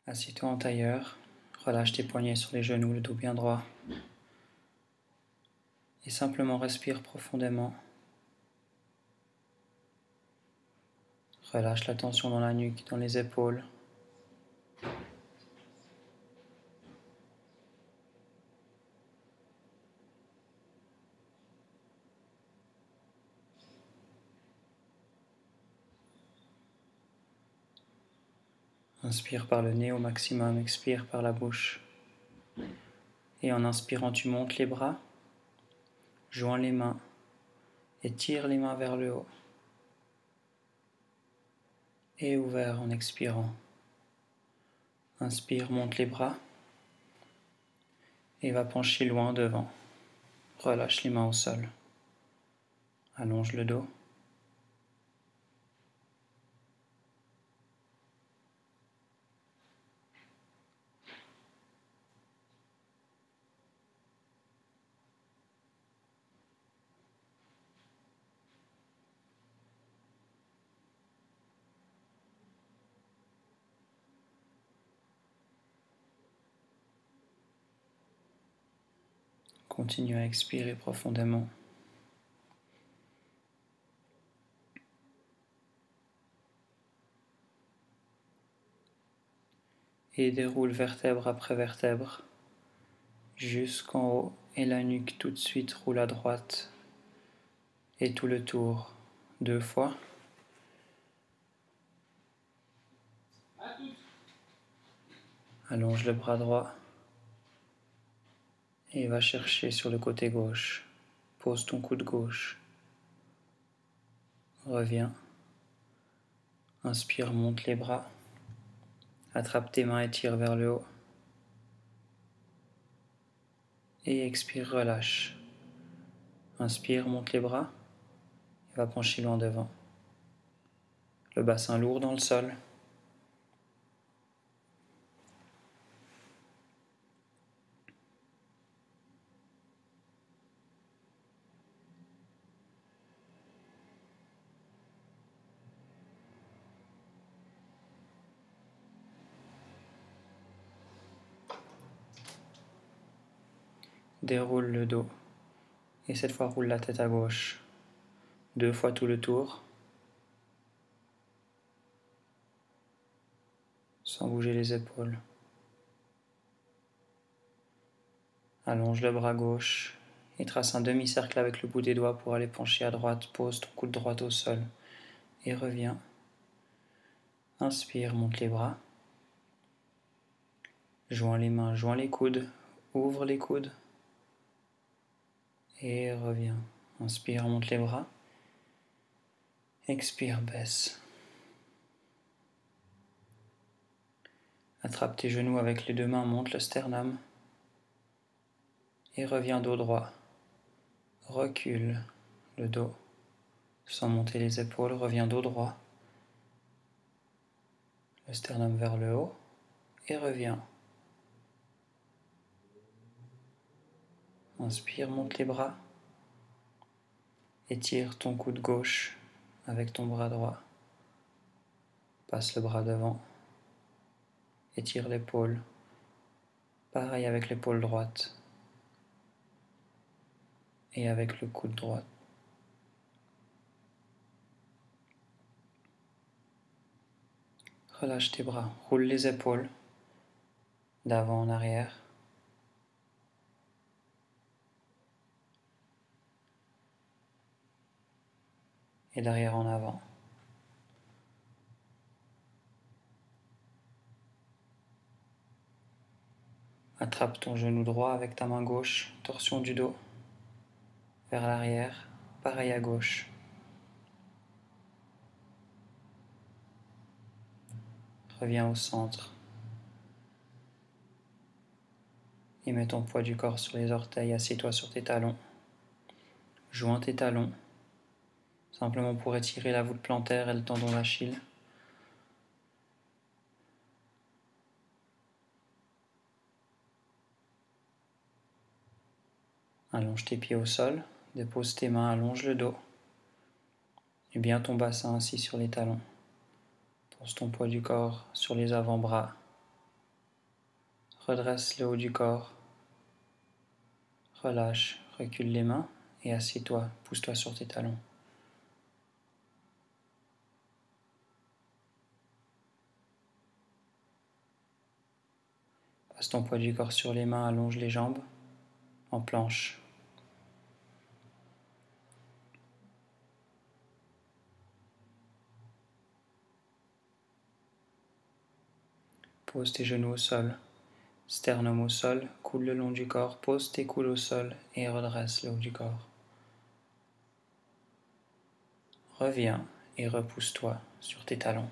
Assis-toi en tailleur, relâche tes poignets sur les genoux, le dos bien droit. Et simplement respire profondément. Relâche la tension dans la nuque, dans les épaules. Inspire par le nez au maximum, expire par la bouche. Et en inspirant, tu montes les bras, joins les mains et tire les mains vers le haut. Et ouvert en expirant. Inspire, monte les bras et va pencher loin devant. Relâche les mains au sol. Allonge le dos. Continue à expirer profondément. Et déroule vertèbre après vertèbre jusqu'en haut et la nuque tout de suite roule à droite et tout le tour 2 fois. Allonge le bras droit et va chercher sur le côté gauche. Pose ton coude gauche. Reviens. Inspire, monte les bras. Attrape tes mains et tire vers le haut. Et expire, relâche. Inspire, monte les bras et va pencher loin devant. Le bassin lourd dans le sol. Déroule le dos et cette fois roule la tête à gauche. 2 fois tout le tour. Sans bouger les épaules. Allonge le bras gauche et trace un demi-cercle avec le bout des doigts pour aller pencher à droite. Pose ton coude droit au sol et reviens. Inspire, monte les bras. Joins les mains, joins les coudes. Ouvre les coudes. Et reviens. Inspire, monte les bras. Expire, baisse. Attrape tes genoux avec les 2 mains, monte le sternum. Et reviens dos droit. Recule le dos. Sans monter les épaules, reviens dos droit. Le sternum vers le haut. Et reviens. Inspire, monte les bras. Étire ton coude gauche avec ton bras droit. Passe le bras devant. Étire l'épaule. Pareil avec l'épaule droite. Et avec le coude droit. Relâche tes bras. Roule les épaules. D'avant en arrière. Et d'arrière en avant. Attrape ton genou droit avec ta main gauche, torsion du dos, vers l'arrière, pareil à gauche. Reviens au centre. Et mets ton poids du corps sur les orteils, assieds-toi sur tes talons. Joins tes talons, simplement pour étirer la voûte plantaire et le tendon d'Achille. Allonge tes pieds au sol, dépose tes mains, allonge le dos. Et bien ton bassin assis sur les talons. Pose ton poids du corps sur les avant-bras Redresse le haut du corps. Relâche, recule les mains et assieds-toi, pousse-toi sur tes talons. Passe ton poids du corps sur les mains, allonge les jambes en planche. Pose tes genoux au sol, sternum au sol, coude le long du corps, pose tes coudes au sol et redresse le haut du corps. Reviens et repousse-toi sur tes talons.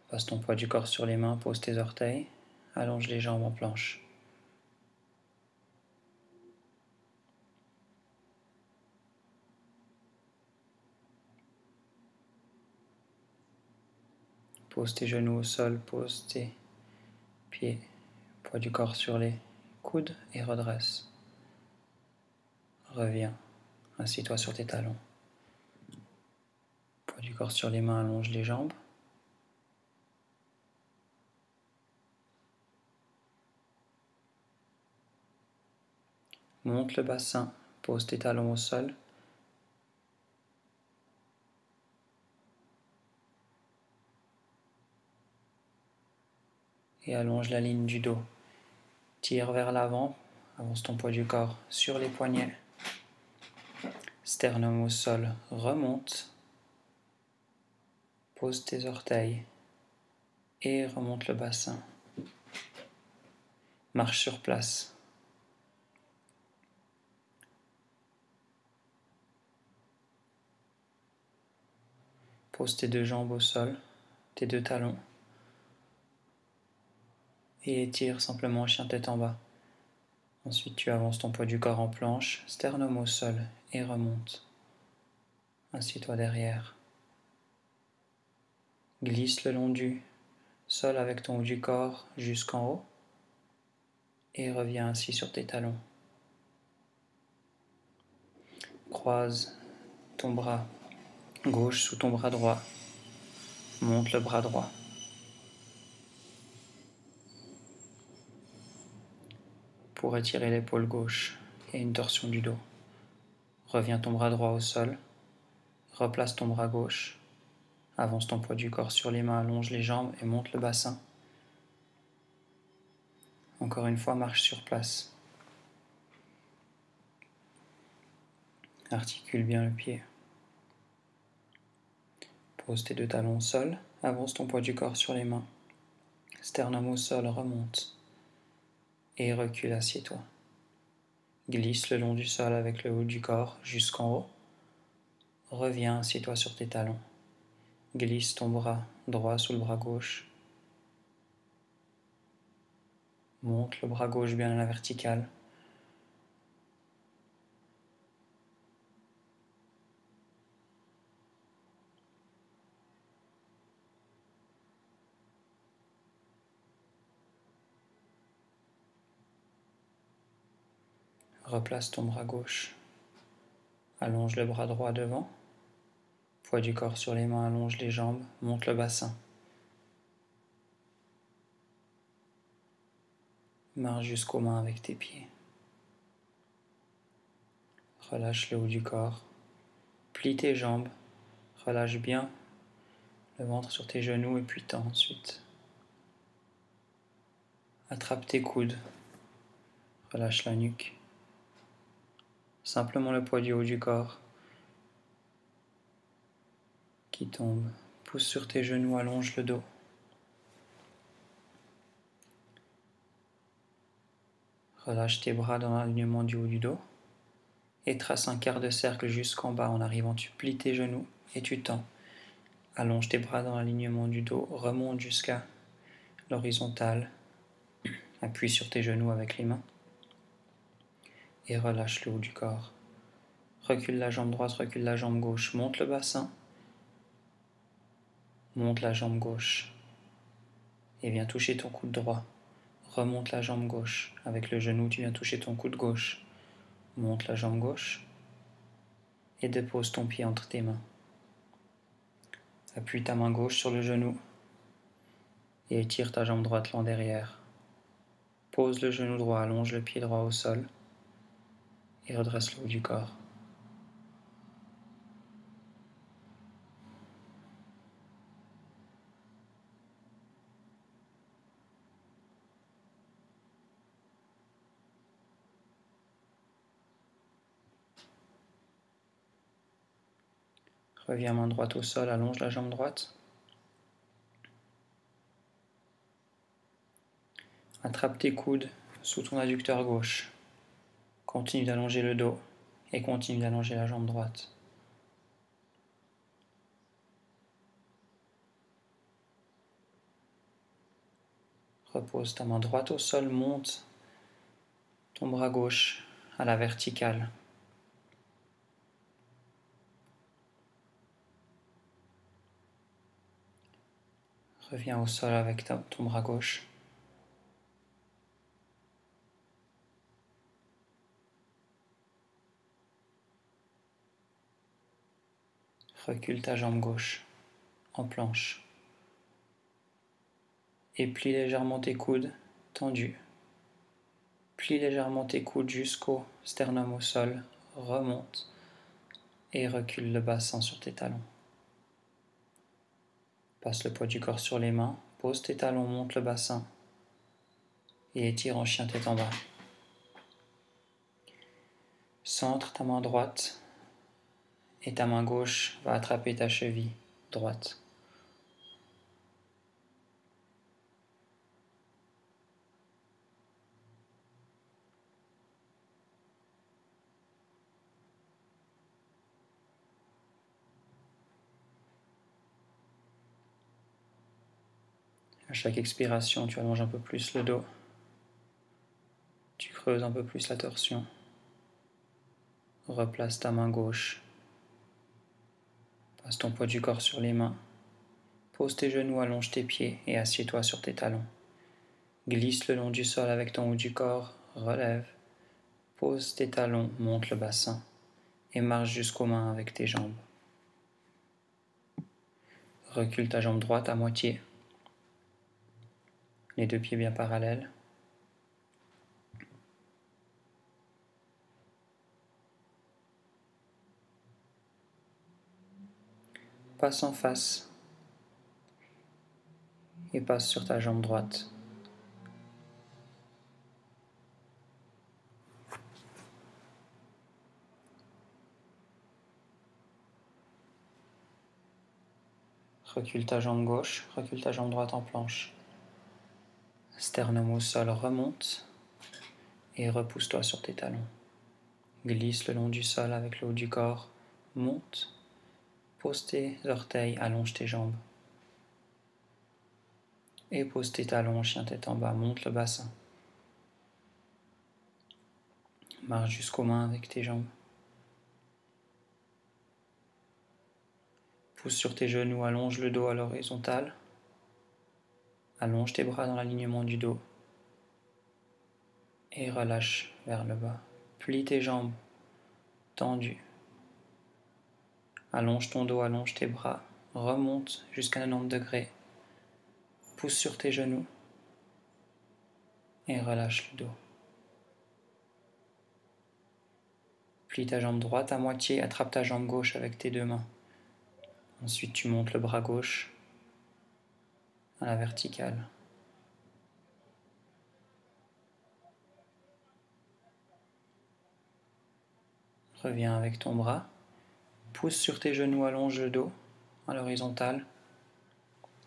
Passe ton poids du corps sur les mains, pose tes orteils, allonge les jambes en planche. Pose tes genoux au sol, pose tes pieds, poids du corps sur les coudes et redresse. Reviens, assis-toi sur tes talons. Poids du corps sur les mains, allonge les jambes. Monte le bassin, pose tes talons au sol. Et allonge la ligne du dos. Tire vers l'avant, avance ton poids du corps sur les poignets. Sternum au sol, remonte. Pose tes orteils et remonte le bassin. Marche sur place. Pose tes deux jambes au sol, tes deux talons. Et étire simplement chien tête en bas. Ensuite, tu avances ton poids du corps en planche, sternum au sol et remonte. Assieds-toi derrière. Glisse le long du sol avec ton haut du corps jusqu'en haut et reviens assis sur tes talons. Croise ton bras gauche sous ton bras droit. Monte le bras droit. Pour étirer l'épaule gauche et une torsion du dos. Reviens ton bras droit au sol. Replace ton bras gauche. Avance ton poids du corps sur les mains, allonge les jambes et monte le bassin. Encore une fois, marche sur place. Articule bien le pied. Pose tes deux talons au sol. Avance ton poids du corps sur les mains. Sternum au sol, remonte. Et recule, assieds-toi. Glisse le long du sol avec le haut du corps jusqu'en haut. Reviens, assieds-toi sur tes talons. Glisse ton bras droit sous le bras gauche. Monte le bras gauche bien à la verticale. Replace ton bras gauche. Allonge le bras droit devant. Poids du corps sur les mains, allonge les jambes, monte le bassin. Marche jusqu'aux mains avec tes pieds. Relâche le haut du corps. Plie tes jambes. Relâche bien le ventre sur tes genoux et puis tends ensuite. Attrape tes coudes. Relâche la nuque. Simplement le poids du haut du corps qui tombe. Pousse sur tes genoux, allonge le dos. Relâche tes bras dans l'alignement du haut du dos. Et trace un quart de cercle jusqu'en bas. En arrivant, tu plies tes genoux et tu tends. Allonge tes bras dans l'alignement du dos. Remonte jusqu'à l'horizontale. Appuie sur tes genoux avec les mains. Et relâche le haut du corps. Recule la jambe droite, recule la jambe gauche. Monte le bassin. Monte la jambe gauche. Et viens toucher ton coude droit. Remonte la jambe gauche. Avec le genou, tu viens toucher ton coude gauche. Monte la jambe gauche. Et dépose ton pied entre tes mains. Appuie ta main gauche sur le genou. et étire ta jambe droite l'en derrière. Pose le genou droit, allonge le pied droit au sol et redresse le haut du corps. Reviens main droite au sol, allonge la jambe droite. Attrape tes coudes sous ton adducteur gauche. Continue d'allonger le dos et continue d'allonger la jambe droite. Repose ta main droite au sol, monte ton bras gauche à la verticale. Reviens au sol avec ton bras gauche. Recule ta jambe gauche en planche. Et plie légèrement tes coudes tendus. Plie légèrement tes coudes jusqu'au sternum au sol. Remonte et recule le bassin sur tes talons. Passe le poids du corps sur les mains. Pose tes talons, monte le bassin. Et étire en chien tête en bas. Centre ta main droite et ta main gauche va attraper ta cheville droite. À chaque expiration, tu allonges un peu plus le dos. Tu creuses un peu plus la torsion. Replace ta main gauche. Passe ton poids du corps sur les mains. Pose tes genoux, allonge tes pieds et assieds-toi sur tes talons. Glisse le long du sol avec ton haut du corps. Relève. Pose tes talons, monte le bassin et marche jusqu'aux mains avec tes jambes. Recule ta jambe droite à moitié. Les deux pieds bien parallèles. Passe en face et passe sur ta jambe droite. Recule ta jambe gauche, recule ta jambe droite en planche. Sternum au sol, remonte et repousse-toi sur tes talons. Glisse le long du sol avec le haut du corps, monte, pose tes orteils, allonge tes jambes. Et pose tes talons, chien tête en bas, monte le bassin. Marche jusqu'aux mains avec tes jambes. Pousse sur tes genoux, allonge le dos à l'horizontale. Allonge tes bras dans l'alignement du dos. Et relâche vers le bas. Plie tes jambes, tendues. Allonge ton dos, allonge tes bras. Remonte jusqu'à 90 degrés. Pousse sur tes genoux. Et relâche le dos. Plie ta jambe droite à moitié, attrape ta jambe gauche avec tes deux mains. Ensuite, tu montes le bras gauche à la verticale. Reviens avec ton bras. Pousse sur tes genoux, allonge le dos à l'horizontale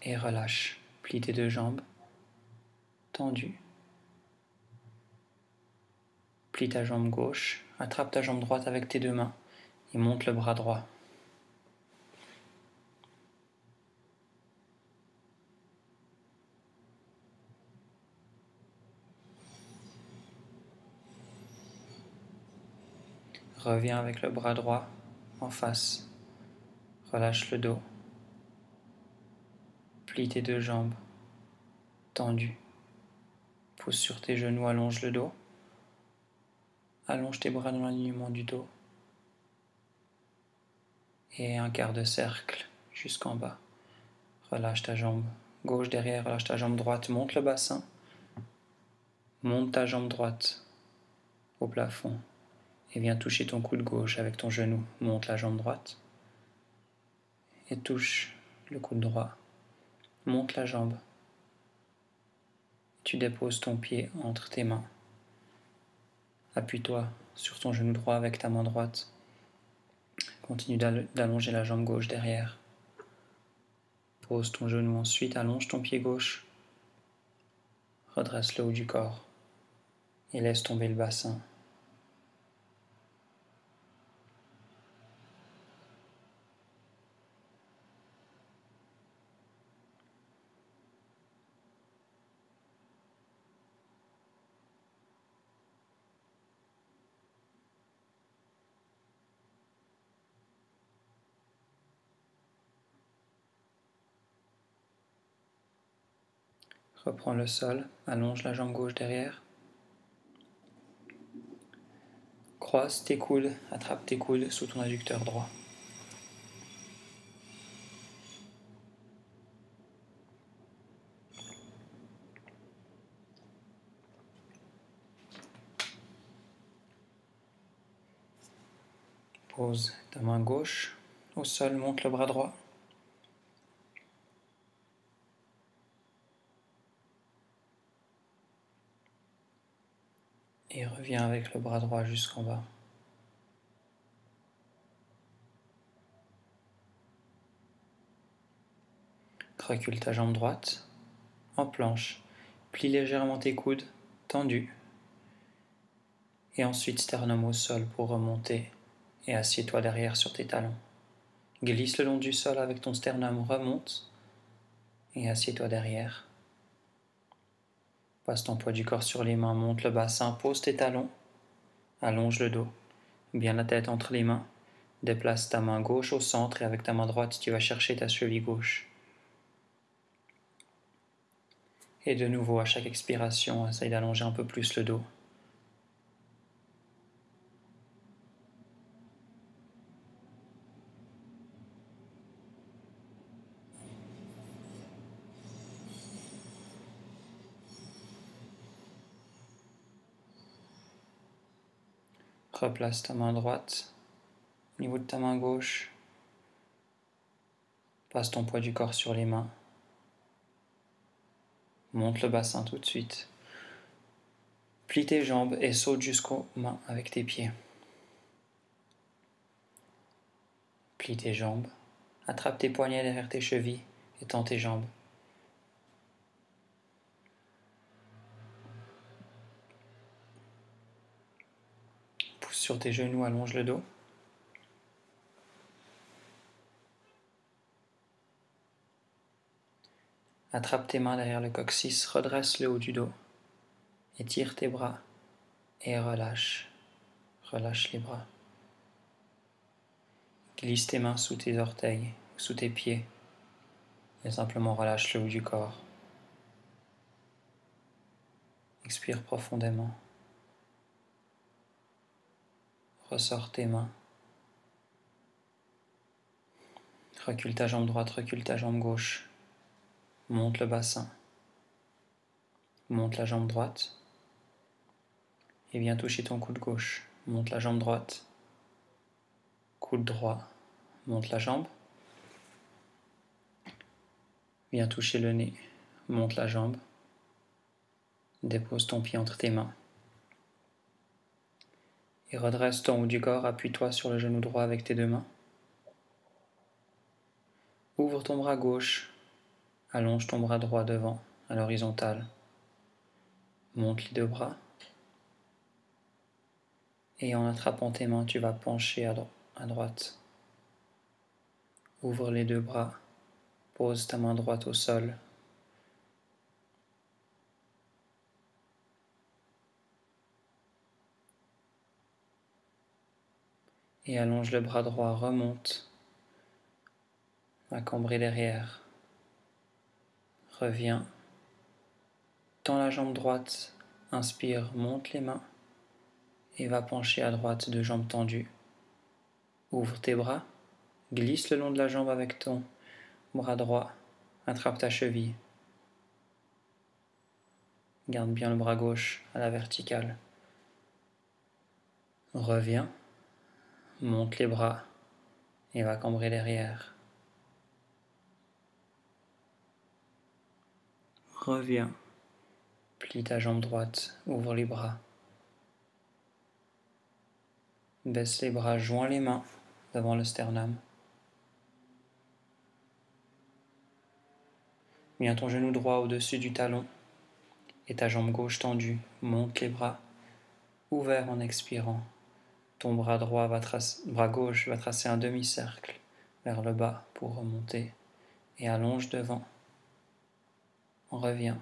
et relâche. Plie tes deux jambes, tendues. Plie ta jambe gauche, attrape ta jambe droite avec tes deux mains et monte le bras droit. Reviens avec le bras droit en face. Relâche le dos. Plie tes deux jambes, tendues. Pousse sur tes genoux, allonge le dos. Allonge tes bras dans l'alignement du dos. Et un quart de cercle jusqu'en bas. Relâche ta jambe gauche derrière, relâche ta jambe droite, monte le bassin, monte ta jambe droite au plafond et viens toucher ton coude gauche avec ton genou, monte la jambe droite et touche le coude droit, monte la jambe, tu déposes ton pied entre tes mains, appuie-toi sur ton genou droit avec ta main droite, continue d'allonger la jambe gauche derrière. Pose ton genou ensuite, allonge ton pied gauche, redresse le haut du corps et laisse tomber le bassin. Reprends le sol, allonge la jambe gauche derrière. Croise tes coudes, attrape tes coudes sous ton adducteur droit. Pose ta main gauche au sol, monte le bras droit. Et reviens avec le bras droit jusqu'en bas. Recule ta jambe droite en planche, plie légèrement tes coudes, tendus. Et ensuite sternum au sol pour remonter et assieds-toi derrière sur tes talons. Glisse le long du sol avec ton sternum, remonte et assieds-toi derrière. Passe ton poids du corps sur les mains, monte le bassin, pose tes talons, allonge le dos, bien la tête entre les mains, déplace ta main gauche au centre et avec ta main droite tu vas chercher ta cheville gauche. Et de nouveau à chaque expiration, essaye d'allonger un peu plus le dos. Replace ta main droite au niveau de ta main gauche. Passe ton poids du corps sur les mains. Monte le bassin tout de suite. Plie tes jambes et saute jusqu'aux mains avec tes pieds. Plie tes jambes. Attrape tes poignets derrière tes chevilles et tends tes jambes. Pousse sur tes genoux, allonge le dos. Attrape tes mains derrière le coccyx, redresse le haut du dos. Étire tes bras et relâche. Relâche les bras. Glisse tes mains sous tes orteils, sous tes pieds et simplement relâche le haut du corps. Expire profondément. Ressors tes mains. Recule ta jambe droite, recule ta jambe gauche. Monte le bassin. Monte la jambe droite. Et viens toucher ton coude gauche. Monte la jambe droite. Coude droit. Monte la jambe. Viens toucher le nez. Monte la jambe. Dépose ton pied entre tes mains. Et redresse ton haut du corps. Appuie-toi sur le genou droit avec tes deux mains. Ouvre ton bras gauche. Allonge ton bras droit devant, à l'horizontale. Monte les deux bras. Et en attrapant tes mains, tu vas pencher à droite. Ouvre les deux bras. Pose ta main droite au sol. Et allonge le bras droit, remonte. Va cambrer derrière. Reviens. Tends la jambe droite. Inspire, monte les mains. Et va pencher à droite, deux jambes tendues. Ouvre tes bras. Glisse le long de la jambe avec ton bras droit. Attrape ta cheville. Garde bien le bras gauche à la verticale. Reviens, monte les bras et va cambrer derrière. Reviens, plie ta jambe droite, ouvre les bras. Baisse les bras, joins les mains devant le sternum. Viens ton genou droit au-dessus du talon et ta jambe gauche tendue. Monte les bras, ouverts en expirant. Ton bras gauche va tracer un demi-cercle vers le bas pour remonter et allonge devant. Reviens.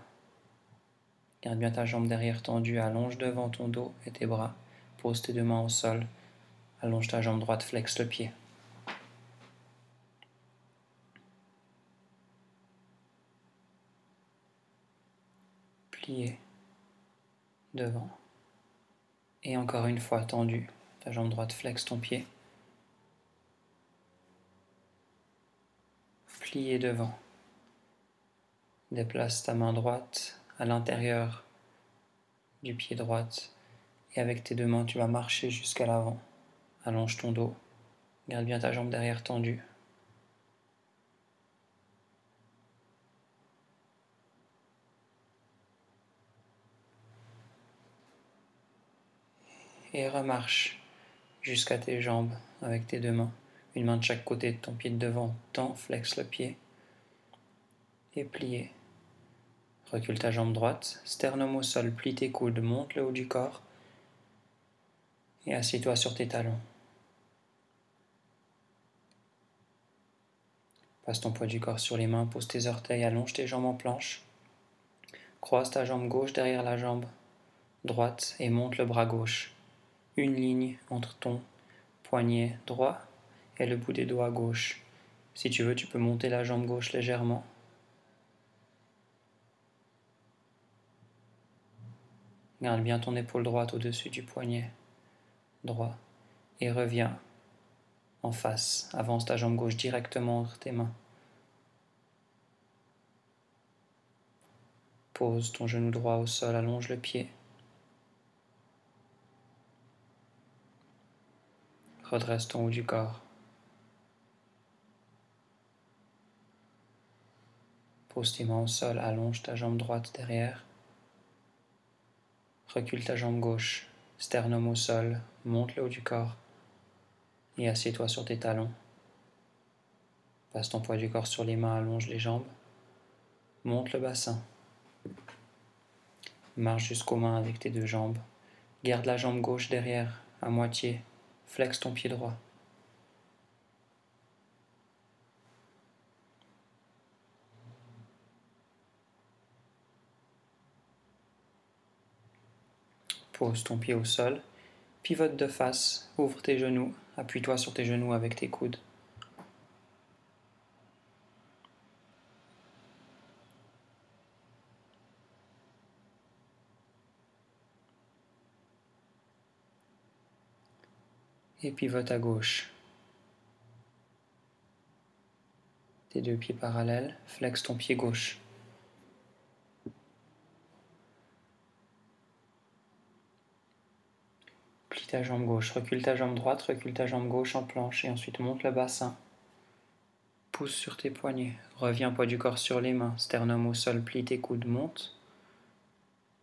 Garde bien ta jambe derrière tendue, allonge devant ton dos et tes bras. Pose tes deux mains au sol. Allonge ta jambe droite, flexe le pied. Plié. Devant. Et encore une fois tendu. Ta jambe droite, flexe ton pied. Plié devant. Déplace ta main droite à l'intérieur du pied droite. Et avec tes deux mains, tu vas marcher jusqu'à l'avant. Allonge ton dos. Garde bien ta jambe derrière tendue. Et remarche jusqu'à tes jambes avec tes deux mains. Une main de chaque côté de ton pied de devant. Tends, flexe le pied. Et plié. Recule ta jambe droite. Sternum au sol, plie tes coudes, monte le haut du corps. Et assieds-toi sur tes talons. Passe ton poids du corps sur les mains, pose tes orteils, allonge tes jambes en planche. Croise ta jambe gauche derrière la jambe droite et monte le bras gauche. Une ligne entre ton poignet droit et le bout des doigts gauche. Si tu veux, tu peux monter la jambe gauche légèrement. Garde bien ton épaule droite au-dessus du poignet droit et reviens en face. Avance ta jambe gauche directement entre tes mains. Pose ton genou droit au sol, allonge le pied. Redresse ton haut du corps. Pose tes mains au sol, allonge ta jambe droite derrière. Recule ta jambe gauche, sternum au sol, monte le haut du corps et assieds-toi sur tes talons. Passe ton poids du corps sur les mains, allonge les jambes. Monte le bassin. Marche jusqu'aux mains avec tes deux jambes. Garde la jambe gauche derrière, à moitié. Flexe ton pied droit. Pose ton pied au sol. Pivote de face, ouvre tes genoux. Appuie-toi sur tes genoux avec tes coudes. Et pivote à gauche. Tes deux pieds parallèles, flexe ton pied gauche. Plie ta jambe gauche, recule ta jambe droite, recule ta jambe gauche en planche et ensuite monte le bassin. Pousse sur tes poignets, reviens poids du corps sur les mains, sternum au sol, plie tes coudes, monte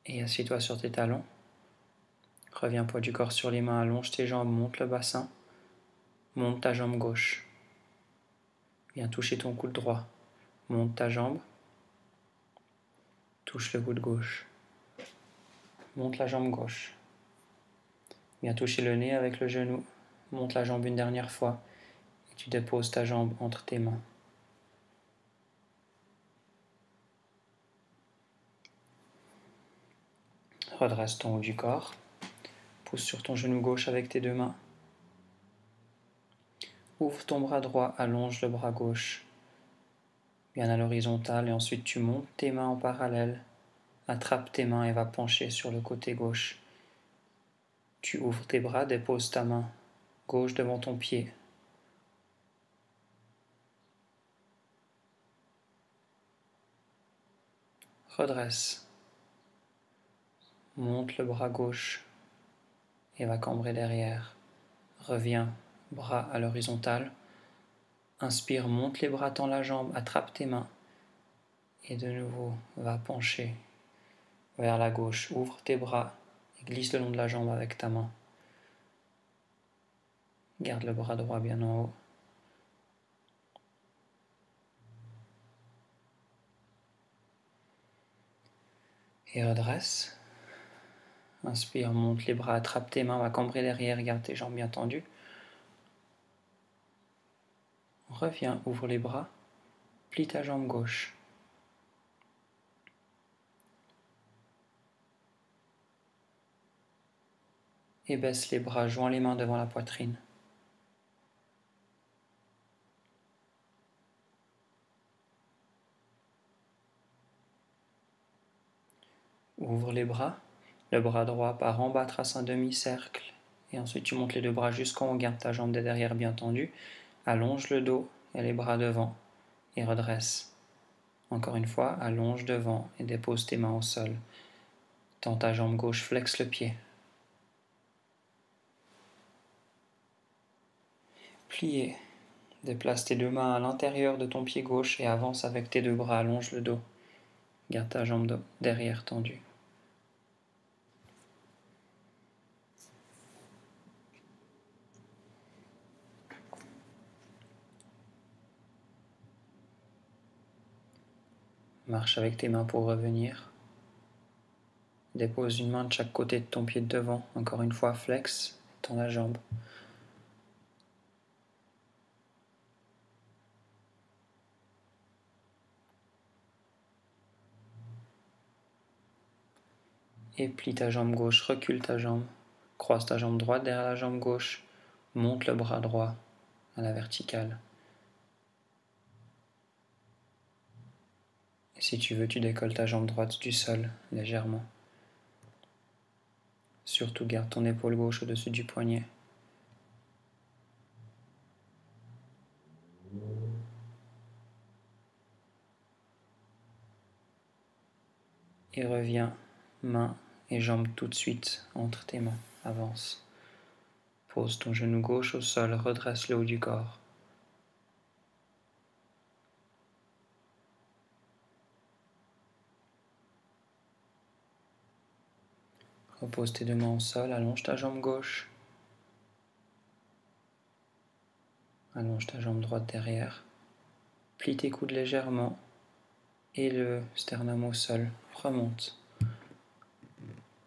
et assieds-toi sur tes talons. Reviens poids du corps sur les mains, allonge tes jambes, monte le bassin, monte ta jambe gauche. Viens toucher ton coude droit, monte ta jambe, touche le coude gauche, monte la jambe gauche. Viens toucher le nez avec le genou, monte la jambe une dernière fois et tu déposes ta jambe entre tes mains. Redresse ton haut du corps, pousse sur ton genou gauche avec tes deux mains. Ouvre ton bras droit, allonge le bras gauche, bien à l'horizontale et ensuite tu montes tes mains en parallèle. Attrape tes mains et va pencher sur le côté gauche. Tu ouvres tes bras, dépose ta main gauche devant ton pied. Redresse. Monte le bras gauche et va cambrer derrière. Reviens, bras à l'horizontale. Inspire, monte les bras, tends la jambe, attrape tes mains. Et de nouveau, va pencher vers la gauche. Ouvre tes bras et glisse le long de la jambe avec ta main. Garde le bras droit bien en haut. Et redresse. Inspire, monte les bras, attrape tes mains, va cambrer derrière, garde tes jambes bien tendues. Reviens, ouvre les bras, plie ta jambe gauche. Et baisse les bras, joins les mains devant la poitrine. Ouvre les bras, le bras droit part en bas, trace un demi-cercle. Et ensuite tu montes les deux bras jusqu'en haut, garde ta jambe de derrière bien tendue. Allonge le dos et les bras devant et redresse. Encore une fois, allonge devant et dépose tes mains au sol. Tends ta jambe gauche, flexe le pied. Plié. Déplace tes deux mains à l'intérieur de ton pied gauche et avance avec tes deux bras, allonge le dos. Garde ta jambe derrière tendue. Marche avec tes mains pour revenir. Dépose une main de chaque côté de ton pied de devant. Encore une fois, flex, tends la jambe. Et plie ta jambe gauche, recule ta jambe. Croise ta jambe droite derrière la jambe gauche. Monte le bras droit à la verticale. Et si tu veux, tu décolles ta jambe droite du sol légèrement. Surtout garde ton épaule gauche au-dessus du poignet. Et reviens, main et jambe tout de suite entre tes mains. Avance. Pose ton genou gauche au sol, redresse le haut du corps. Repose tes deux mains au sol, allonge ta jambe gauche. Allonge ta jambe droite derrière. Plie tes coudes légèrement et le sternum au sol. Remonte.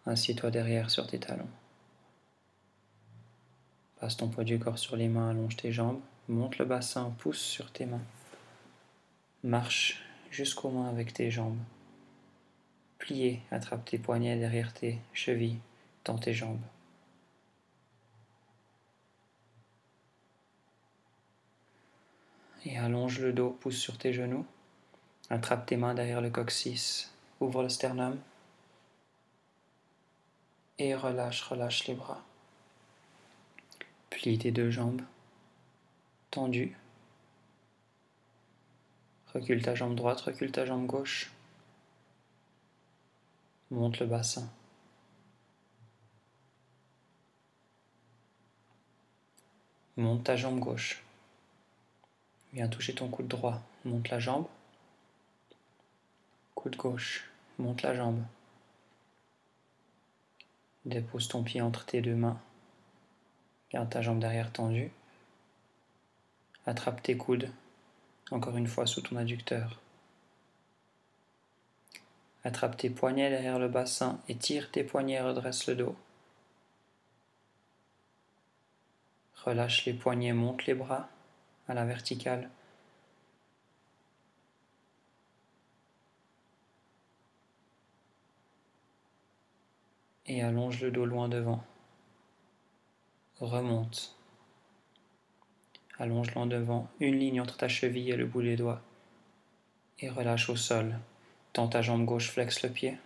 Assieds-toi derrière sur tes talons. Passe ton poids du corps sur les mains, allonge tes jambes. Monte le bassin, pousse sur tes mains. Marche jusqu'aux mains avec tes jambes. Plié, attrape tes poignets derrière tes chevilles, tends tes jambes. Et allonge le dos, pousse sur tes genoux. Attrape tes mains derrière le coccyx, ouvre le sternum. Et relâche les bras. Plie tes deux jambes, tendues. Recule ta jambe droite, recule ta jambe gauche. Monte le bassin. Monte ta jambe gauche. Viens toucher ton coude droit. Monte la jambe. Coude gauche. Monte la jambe. Dépose ton pied entre tes deux mains. Garde ta jambe derrière tendue. Attrape tes coudes. Encore une fois sous ton adducteur. Attrape tes poignets derrière le bassin et tire tes poignets, redresse le dos. Relâche les poignets, monte les bras à la verticale. Et allonge le dos loin devant. Remonte. Allonge loin devant, une ligne entre ta cheville et le bout des doigts. Et relâche au sol. Tends ta jambe gauche, flexe le pied.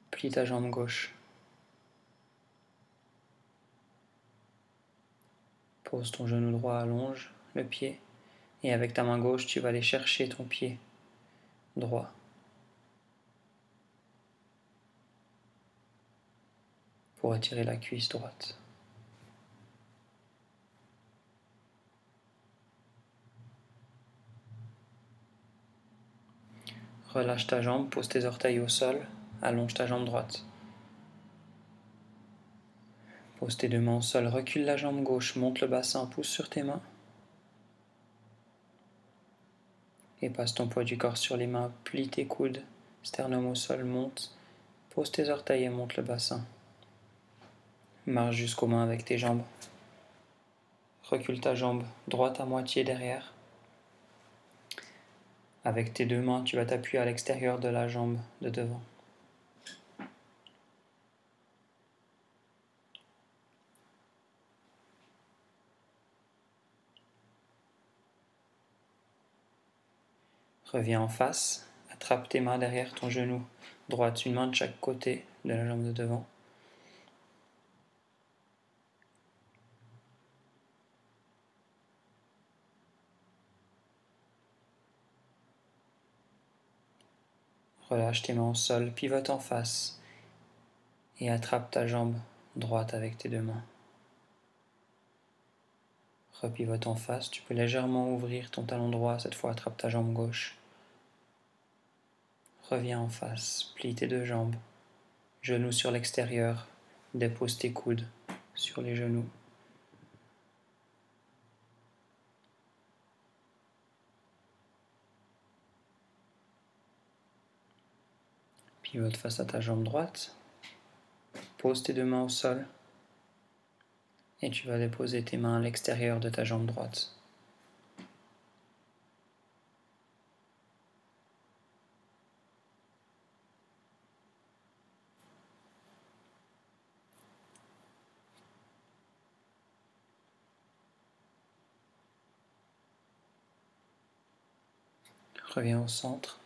Plie ta jambe gauche. Pose ton genou droit, allonge le pied. Et avec ta main gauche, tu vas aller chercher ton pied droit. Pour étirer la cuisse droite. Relâche ta jambe, pose tes orteils au sol, allonge ta jambe droite. Pose tes deux mains au sol, recule la jambe gauche, monte le bassin, pousse sur tes mains. Et passe ton poids du corps sur les mains, plie tes coudes, sternum au sol, monte. Pose tes orteils et monte le bassin. Marche jusqu'aux mains avec tes jambes. Recule ta jambe droite à moitié derrière. Avec tes deux mains, tu vas t'appuyer à l'extérieur de la jambe de devant. Reviens en face, attrape tes mains derrière ton genou droite, une main de chaque côté de la jambe de devant. Relâche tes mains au sol, pivote en face et attrape ta jambe droite avec tes deux mains. Repivote en face, tu peux légèrement ouvrir ton talon droit, cette fois attrape ta jambe gauche. Reviens en face, plie tes deux jambes, genoux sur l'extérieur, dépose tes coudes sur les genoux. Pivote face à ta jambe droite, pose tes deux mains au sol et tu vas déposer tes mains à l'extérieur de ta jambe droite. Reviens au centre.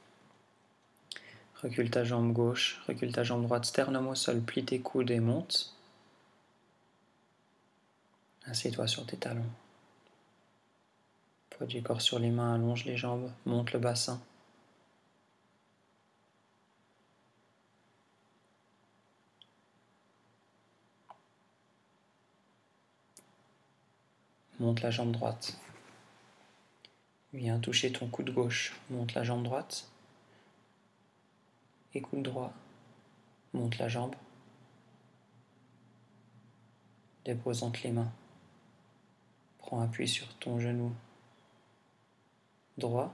Recule ta jambe gauche, recule ta jambe droite, sternum au sol, plie tes coudes et monte. Assieds-toi sur tes talons. Poids du corps sur les mains, allonge les jambes, monte le bassin. Monte la jambe droite. Viens toucher ton coude gauche, monte la jambe droite. Et coude droit, monte la jambe. Dépose entre les mains. Prends appui sur ton genou droit.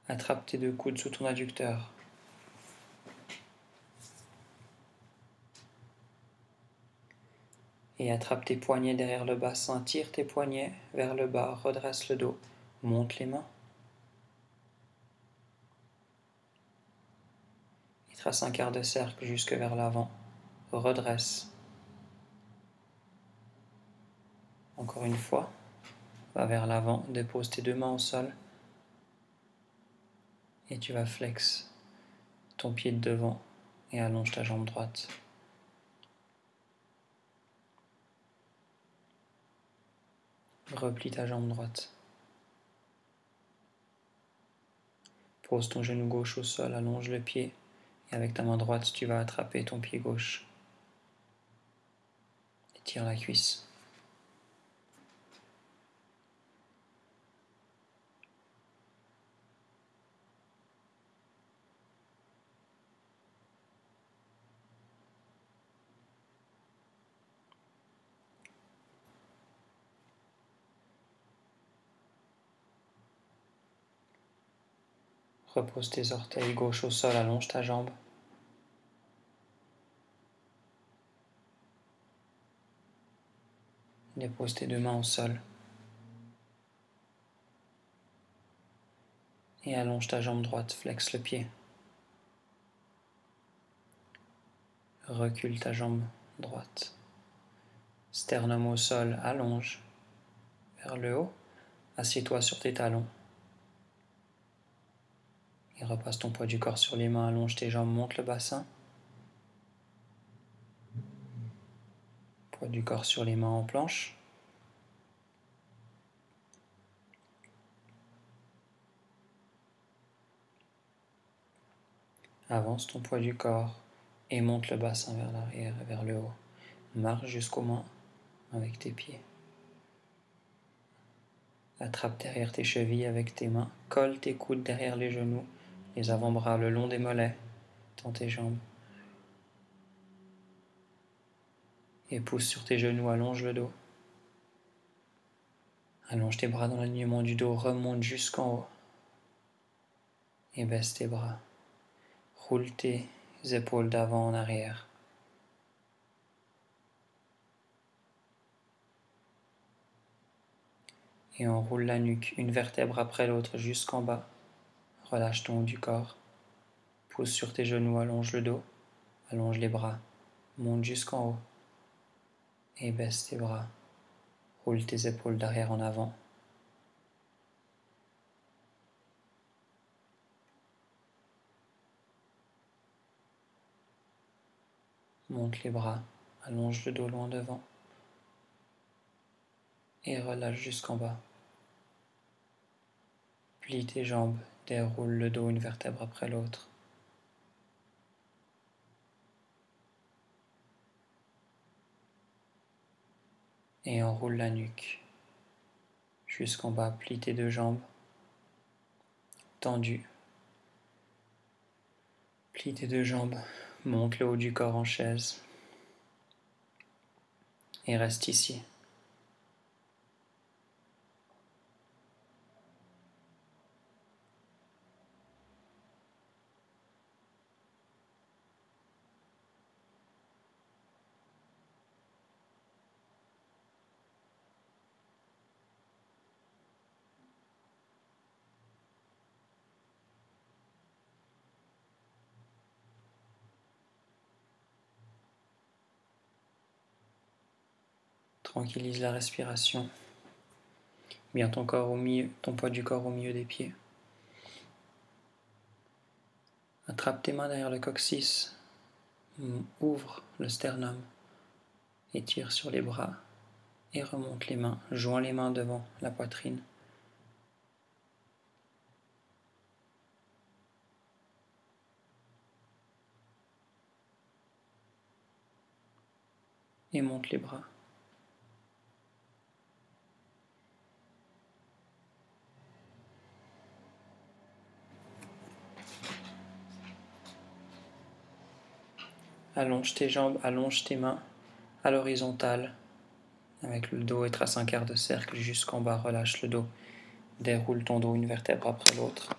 Attrape tes deux coudes sous ton adducteur. Et attrape tes poignets derrière le bassin. Tire tes poignets vers le bas. Redresse le dos. Monte les mains. Et trace un quart de cercle jusque vers l'avant. Redresse. Encore une fois. Va vers l'avant. Dépose tes deux mains au sol. Et tu vas flex ton pied de devant et allonge ta jambe droite. Replie ta jambe droite. Pose ton genou gauche au sol, allonge le pied et avec ta main droite, tu vas attraper ton pied gauche. Étire la cuisse. Repose tes orteils gauche au sol, allonge ta jambe. Dépose tes deux mains au sol. Et allonge ta jambe droite, flexe le pied. Recule ta jambe droite. Sternum au sol, allonge vers le haut. Assieds-toi sur tes talons. Et repasse ton poids du corps sur les mains, allonge tes jambes, monte le bassin. Poids du corps sur les mains en planche. Avance ton poids du corps et monte le bassin vers l'arrière et vers le haut. Marche jusqu'aux mains avec tes pieds. Attrape derrière tes chevilles avec tes mains. Colle tes coudes derrière les genoux, les avant-bras le long des mollets, dans tes jambes. Et pousse sur tes genoux, allonge le dos. Allonge tes bras dans l'alignement du dos, remonte jusqu'en haut. Et baisse tes bras. Roule tes épaules d'avant en arrière. Et enroule la nuque, une vertèbre après l'autre jusqu'en bas. Relâche ton haut du corps. Pousse sur tes genoux, allonge le dos. Allonge les bras. Monte jusqu'en haut. Et baisse tes bras. Roule tes épaules d'arrière en avant. Monte les bras. Allonge le dos loin devant. Et relâche jusqu'en bas. Plie tes jambes, déroule le dos une vertèbre après l'autre. Et enroule la nuque. Jusqu'en bas, plie tes deux jambes. Tendues. Plie tes deux jambes. Monte le haut du corps en chaise. Et reste ici. Tranquillise la respiration. Bien ton corps au milieu, ton poids du corps au milieu des pieds. Attrape tes mains derrière le coccyx. Ouvre le sternum. Étire sur les bras. Et remonte les mains. Joins les mains devant la poitrine. Et monte les bras. Allonge tes jambes, allonge tes mains à l'horizontale. Avec le dos et trace un quart de cercle jusqu'en bas, relâche le dos. Déroule ton dos une vertèbre après l'autre.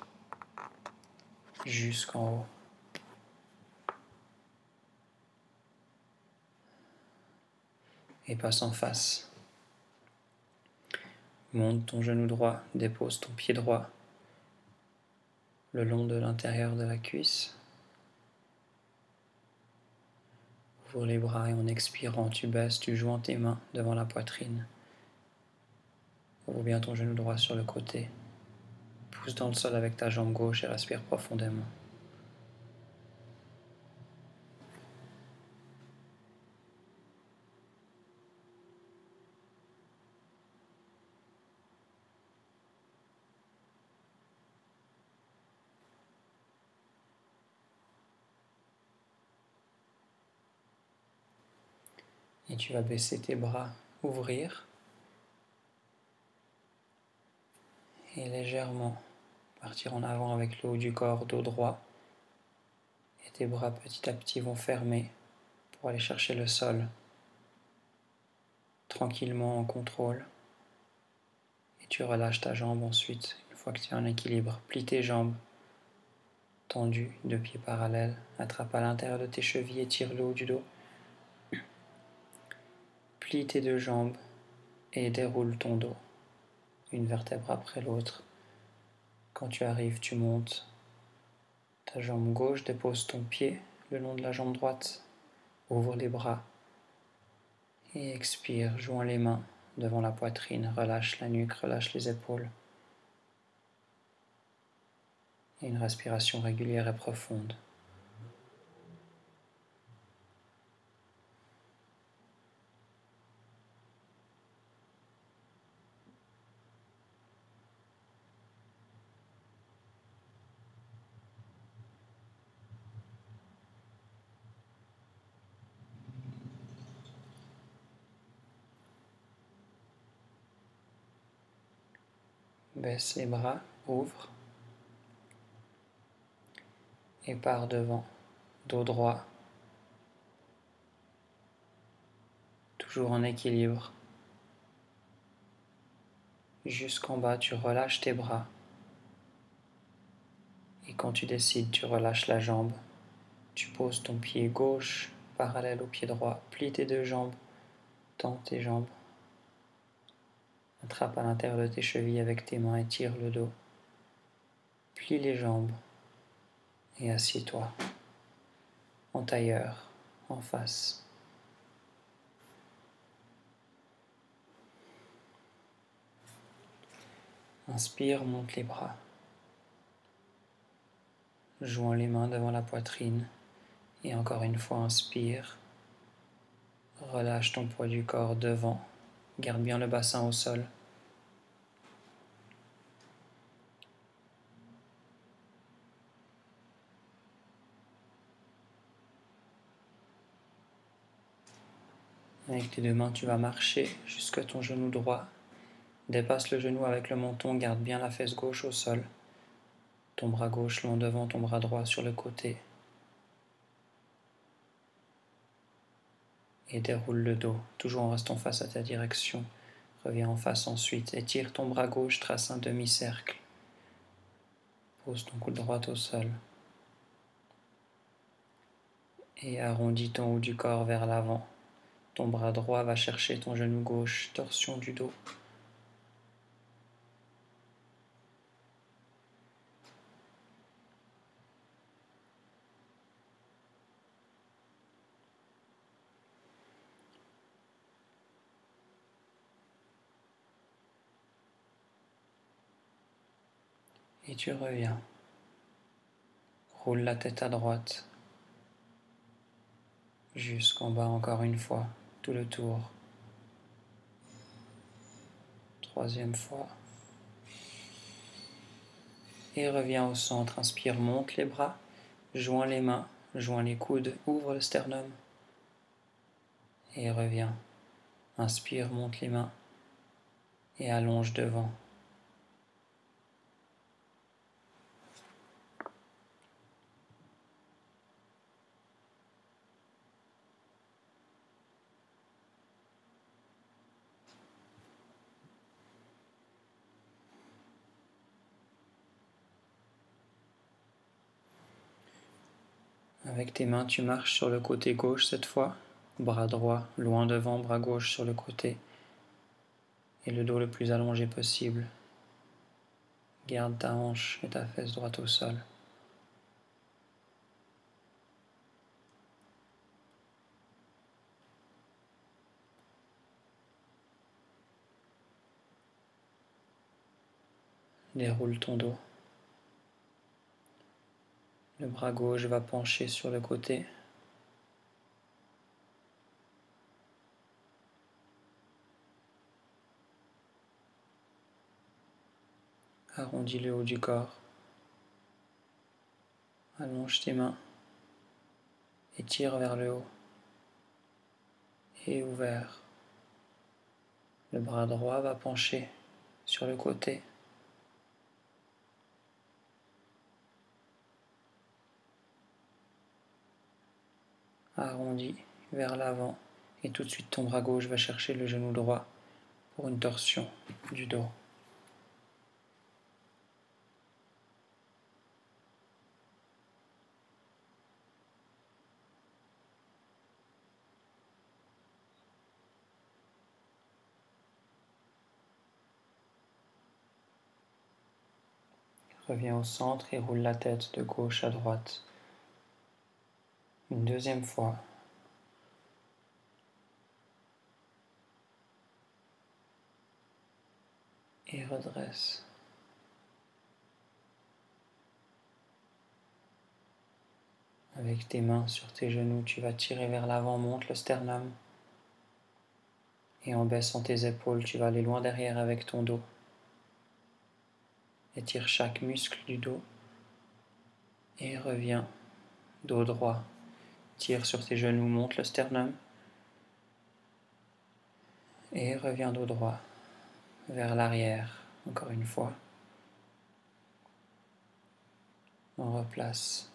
Jusqu'en haut. Et passe en face. Monte ton genou droit, dépose ton pied droit le long de l'intérieur de la cuisse. Ouvre les bras et en expirant, tu baisses, tu joins tes mains devant la poitrine. Ouvre bien ton genou droit sur le côté. Pousse dans le sol avec ta jambe gauche et respire profondément. Et tu vas baisser tes bras, ouvrir. Et légèrement partir en avant avec le haut du corps, dos droit. Et tes bras petit à petit vont fermer pour aller chercher le sol. Tranquillement, en contrôle. Et tu relâches ta jambe ensuite, une fois que tu as un équilibre. Plie tes jambes, tendues, deux pieds parallèles. Attrape à l'intérieur de tes chevilles et tire le haut du dos. Plie tes deux jambes et déroule ton dos, une vertèbre après l'autre. Quand tu arrives, tu montes. Ta jambe gauche, dépose ton pied le long de la jambe droite. Ouvre les bras et expire, joins les mains devant la poitrine. Relâche la nuque, relâche les épaules. Et une respiration régulière et profonde. Baisse les bras, ouvre. Et pars devant, dos droit. Toujours en équilibre. Jusqu'en bas, tu relâches tes bras. Et quand tu décides, tu relâches la jambe. Tu poses ton pied gauche parallèle au pied droit. Plie tes deux jambes. Tends tes jambes. Attrape à l'intérieur de tes chevilles avec tes mains et tire le dos. Plie les jambes et assieds-toi en tailleur, en face. Inspire, monte les bras. Joins les mains devant la poitrine et encore une fois inspire. Relâche ton poids du corps devant. Garde bien le bassin au sol. Avec tes deux mains, tu vas marcher jusqu'à ton genou droit. Dépasse le genou avec le menton, garde bien la fesse gauche au sol. Ton bras gauche long devant, ton bras droit sur le côté. Et déroule le dos, toujours en restant face à ta direction. Reviens en face ensuite, étire ton bras gauche, trace un demi-cercle. Pose ton coude droit au sol. Et arrondis ton haut du corps vers l'avant. Ton bras droit va chercher ton genou gauche, torsion du dos. Et tu reviens. Roule la tête à droite. Jusqu'en bas encore une fois, tout le tour. Troisième fois. Et reviens au centre. Inspire, monte les bras. Joins les mains, joins les coudes, ouvre le sternum. Et reviens. Inspire, monte les mains. Et allonge devant. Avec tes mains, tu marches sur le côté gauche cette fois. Bras droit, loin devant, bras gauche sur le côté. Et le dos le plus allongé possible. Garde ta hanche et ta fesse droite au sol. Déroule ton dos. Le bras gauche va pencher sur le côté. Arrondis le haut du corps. Allonge tes mains et tire vers le haut. Et ouvert. Le bras droit va pencher sur le côté. Arrondi vers l'avant et tout de suite ton bras gauche va chercher le genou droit pour une torsion du dos. Reviens au centre et roule la tête de gauche à droite. Une deuxième fois. Et redresse. Avec tes mains sur tes genoux, tu vas tirer vers l'avant, monte le sternum. Et en baissant tes épaules, tu vas aller loin derrière avec ton dos. Étire chaque muscle du dos. Et reviens, dos droit. Tire sur tes genoux, monte le sternum. Et reviens dos droit, vers l'arrière, encore une fois. On replace.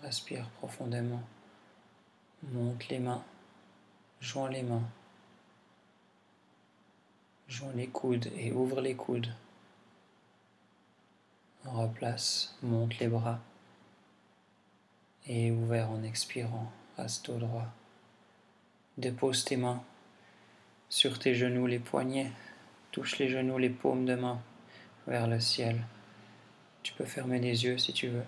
Respire profondément. Monte les mains. Joins les mains. Joins les coudes et ouvre les coudes. On replace. Monte les bras. Et ouvert en expirant. Reste au droit. Dépose tes mains sur tes genoux, les poignets. Touche les genoux, les paumes de main vers le ciel. Tu peux fermer les yeux si tu veux.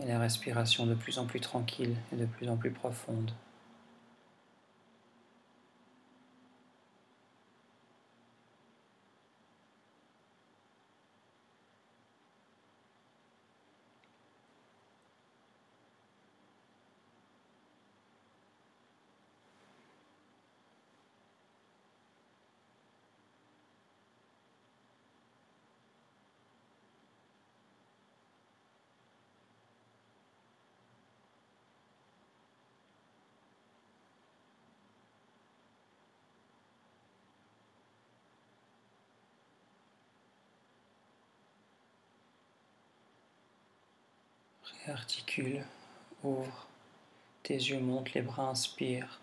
Et la respiration de plus en plus tranquille et de plus en plus profonde. Réarticule, ouvre tes yeux, monte les bras, inspire.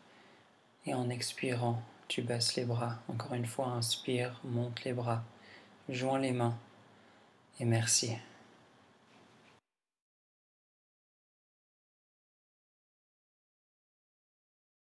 Et en expirant, tu baisses les bras. Encore une fois, inspire, monte les bras, joins les mains et merci.